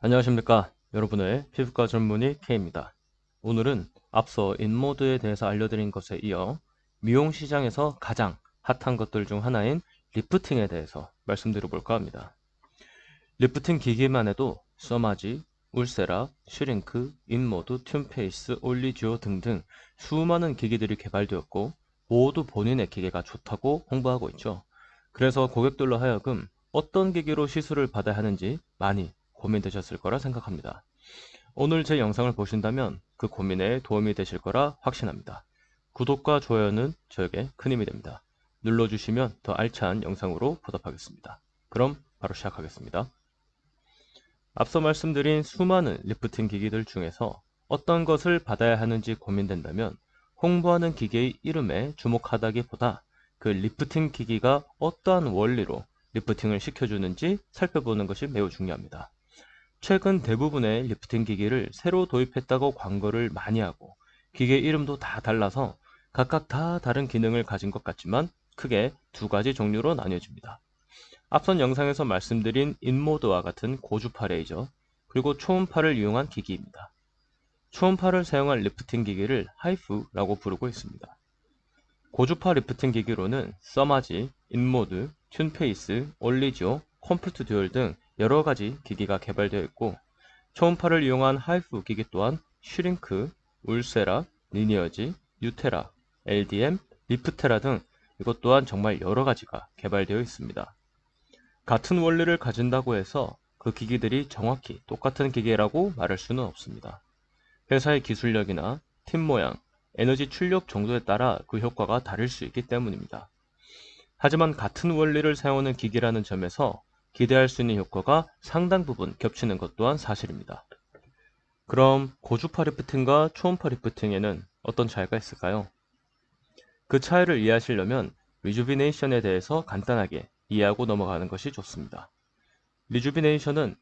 안녕하십니까. 여러분의 피부과 전문의 K입니다. 오늘은 앞서 인모드에 대해서 알려드린 것에 이어 미용 시장에서 가장 핫한 것들 중 하나인 리프팅에 대해서 말씀드려볼까 합니다. 리프팅 기기만 해도 써마지, 울세라, 슈링크, 인모드, 튠페이스, 올리지오 등등 수많은 기기들이 개발되었고 모두 본인의 기계가 좋다고 홍보하고 있죠. 그래서 고객들로 하여금 어떤 기기로 시술을 받아야 하는지 많이 고민되셨을 거라 생각합니다. 오늘 제 영상을 보신다면 그 고민에 도움이 되실 거라 확신합니다. 구독과 좋아요는 저에게 큰 힘이 됩니다. 눌러주시면 더 알찬 영상으로 보답하겠습니다. 그럼 바로 시작하겠습니다. 앞서 말씀드린 수많은 리프팅 기기들 중에서 어떤 것을 받아야 하는지 고민된다면 홍보하는 기계의 이름에 주목하다기보다 그 리프팅 기기가 어떠한 원리로 리프팅을 시켜주는지 살펴보는 것이 매우 중요합니다. 최근 대부분의 리프팅 기기를 새로 도입했다고 광고를 많이 하고 기계 이름도 다 달라서 각각 다 다른 기능을 가진 것 같지만 크게 두 가지 종류로 나뉘어집니다. 앞선 영상에서 말씀드린 인모드와 같은 고주파 레이저, 그리고 초음파를 이용한 기기입니다. 초음파를 사용한 리프팅 기기를 하이프라고 부르고 있습니다. 고주파 리프팅 기기로는 써마지, 인모드, 튠페이스, 올리지오, 컴플트 듀얼 등 여러가지 기기가 개발되어 있고 초음파를 이용한 하이프 기기 또한 슈링크, 울세라, 리니어지, 유테라, LDM, 리프테라 등 이것 또한 정말 여러가지가 개발되어 있습니다. 같은 원리를 가진다고 해서 그 기기들이 정확히 똑같은 기계라고 말할 수는 없습니다. 회사의 기술력이나 팀 모양, 에너지 출력 정도에 따라 그 효과가 다를 수 있기 때문입니다. 하지만 같은 원리를 사용하는 기기라는 점에서 기대할 수 있는 효과가 상당 부분 겹치는 것 또한 사실입니다. 그럼 고주파 리프팅과 초음파 리프팅에는 어떤 차이가 있을까요? 그 차이를 이해하시려면 리주비네이션에 대해서 간단하게 이해하고 넘어가는 것이 좋습니다. 리주비네이션은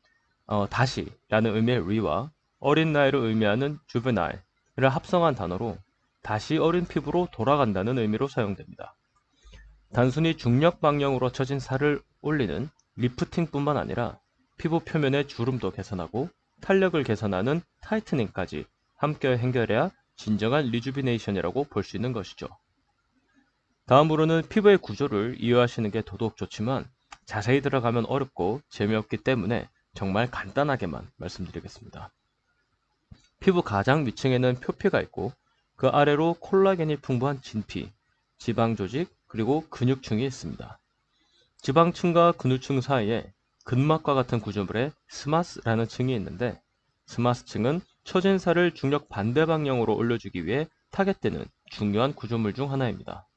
다시라는 의미의 리와 어린 나이를 의미하는 juvenile를 합성한 단어로 다시 어린 피부로 돌아간다는 의미로 사용됩니다. 단순히 중력 방향으로 처진 살을 올리는 리프팅뿐만 아니라 피부 표면의 주름도 개선하고 탄력을 개선하는 타이트닝까지 함께 행결해야 진정한 리주비네이션이라고 볼 수 있는 것이죠. 다음으로는 피부의 구조를 이해하시는 게 더더욱 좋지만 자세히 들어가면 어렵고 재미없기 때문에 정말 간단하게만 말씀드리겠습니다. 피부 가장 위층에는 표피가 있고 그 아래로 콜라겐이 풍부한 진피, 지방 조직, 그리고 근육층이 있습니다. 지방층과 근육층 사이에 근막과 같은 구조물에 스마스라는 층이 있는데 스마스층은 처진 살을 중력 반대 방향으로 올려주기 위해 타겟되는 중요한 구조물 중 하나입니다.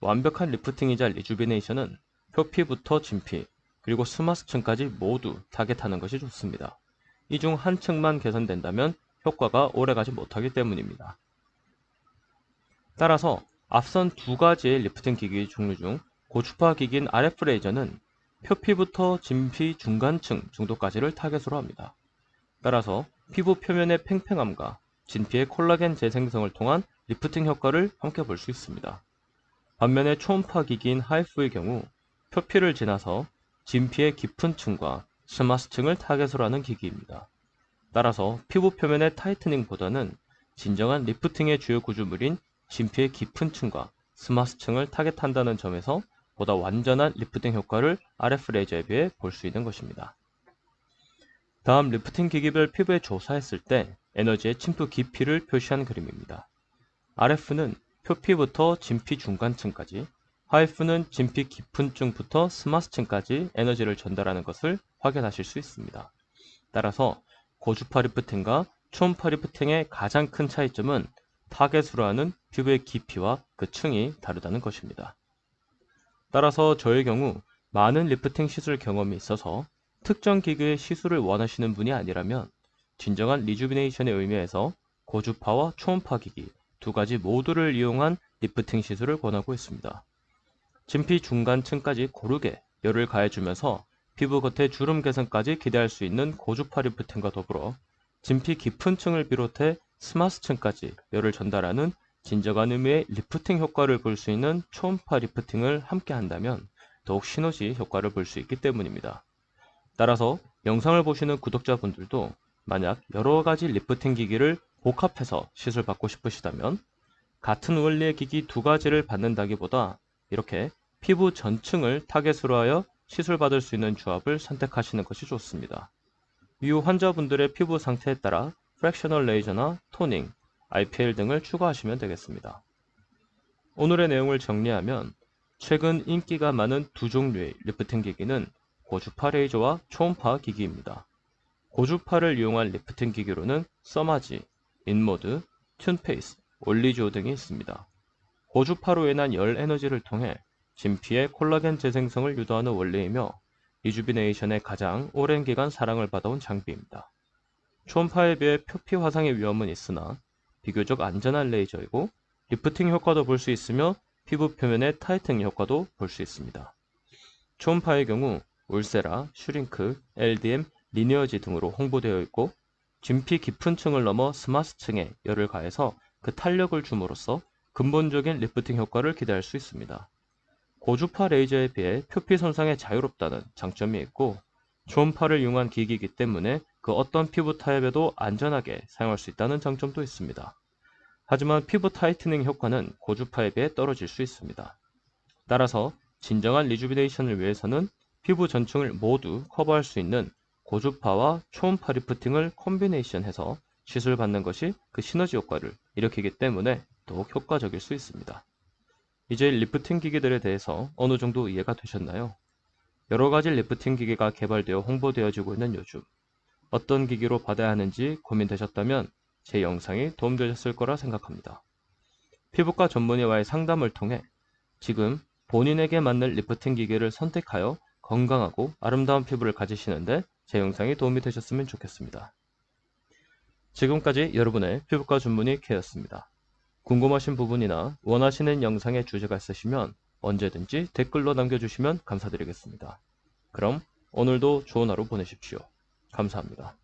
완벽한 리프팅이자 리주비네이션은 표피부터 진피, 그리고 스마스층까지 모두 타겟하는 것이 좋습니다. 이 중 한 층만 개선된다면 효과가 오래가지 못하기 때문입니다. 따라서 앞선 두 가지의 리프팅 기기 종류 중 고주파 기기인 RF 레이저는 표피부터 진피 중간층 정도까지를 타겟으로 합니다. 따라서 피부 표면의 팽팽함과 진피의 콜라겐 재생성을 통한 리프팅 효과를 함께 볼 수 있습니다. 반면에 초음파 기기인 하이프의 경우 표피를 지나서 진피의 깊은 층과 스마스층을 타겟으로 하는 기기입니다. 따라서 피부 표면의 타이트닝보다는 진정한 리프팅의 주요 구조물인 진피의 깊은 층과 스마스층을 타겟한다는 점에서 보다 완전한 리프팅 효과를 RF 레이저에 비해 볼 수 있는 것입니다. 다음 리프팅 기기별 피부에 조사했을 때 에너지의 침투 깊이를 표시한 그림입니다. RF는 표피부터 진피 중간층까지, 하이프는 진피 깊은 층부터 스마스층까지 에너지를 전달하는 것을 확인하실 수 있습니다. 따라서 고주파 리프팅과 초음파 리프팅의 가장 큰 차이점은 타겟으로 하는 피부의 깊이와 그 층이 다르다는 것입니다. 따라서 저의 경우 많은 리프팅 시술 경험이 있어서 특정 기계의 시술을 원하시는 분이 아니라면 진정한 리주비네이션의 의미에서 고주파와 초음파 기기 두 가지 모두를 이용한 리프팅 시술을 권하고 있습니다. 진피 중간층까지 고르게 열을 가해주면서 피부 겉의 주름 개선까지 기대할 수 있는 고주파 리프팅과 더불어 진피 깊은 층을 비롯해 스마스층까지 열을 전달하는 진정한 의미의 리프팅 효과를 볼 수 있는 초음파 리프팅을 함께 한다면 더욱 시너지 효과를 볼 수 있기 때문입니다. 따라서 영상을 보시는 구독자분들도 만약 여러 가지 리프팅 기기를 복합해서 시술받고 싶으시다면 같은 원리의 기기 두 가지를 받는다기보다 이렇게 피부 전층을 타겟으로 하여 시술받을 수 있는 조합을 선택하시는 것이 좋습니다. 이후 환자분들의 피부 상태에 따라 프랙셔널 레이저나 토닝, IPL 등을 추가하시면 되겠습니다. 오늘의 내용을 정리하면 최근 인기가 많은 두 종류의 리프팅 기기는 고주파 레이저와 초음파 기기입니다. 고주파를 이용한 리프팅 기기로는 써마지, 인모드, 튠페이스, 올리지오 등이 있습니다. 고주파로 인한 열 에너지를 통해 진피의 콜라겐 재생성을 유도하는 원리이며 리주비네이션의 가장 오랜 기간 사랑을 받아온 장비입니다. 초음파에 비해 표피 화상의 위험은 있으나 비교적 안전한 레이저이고 리프팅 효과도 볼 수 있으며 피부 표면의 타이팅 효과도 볼 수 있습니다. 초음파의 경우 울세라, 슈링크, LDM, 리니어지 등으로 홍보되어 있고 진피 깊은 층을 넘어 스마스층에 열을 가해서 그 탄력을 줌으로써 근본적인 리프팅 효과를 기대할 수 있습니다. 고주파 레이저에 비해 표피 손상에 자유롭다는 장점이 있고 초음파를 이용한 기기이기 때문에 그 어떤 피부 타입에도 안전하게 사용할 수 있다는 장점도 있습니다. 하지만 피부 타이트닝 효과는 고주파에 비해 떨어질 수 있습니다. 따라서 진정한 리주비네이션을 위해서는 피부 전층을 모두 커버할 수 있는 고주파와 초음파 리프팅을 콤비네이션해서 시술받는 것이 그 시너지 효과를 일으키기 때문에 더욱 효과적일 수 있습니다. 이제 리프팅 기기들에 대해서 어느 정도 이해가 되셨나요? 여러 가지 리프팅 기기가 개발되어 홍보되어지고 있는 요즘 어떤 기기로 받아야 하는지 고민되셨다면 제 영상이 도움되셨을 거라 생각합니다. 피부과 전문의와의 상담을 통해 지금 본인에게 맞는 리프팅 기기를 선택하여 건강하고 아름다운 피부를 가지시는데 제 영상이 도움이 되셨으면 좋겠습니다. 지금까지 여러분의 피부과 전문의 K였습니다. 궁금하신 부분이나 원하시는 영상의 주제가 있으시면 언제든지 댓글로 남겨주시면 감사드리겠습니다. 그럼 오늘도 좋은 하루 보내십시오. 감사합니다.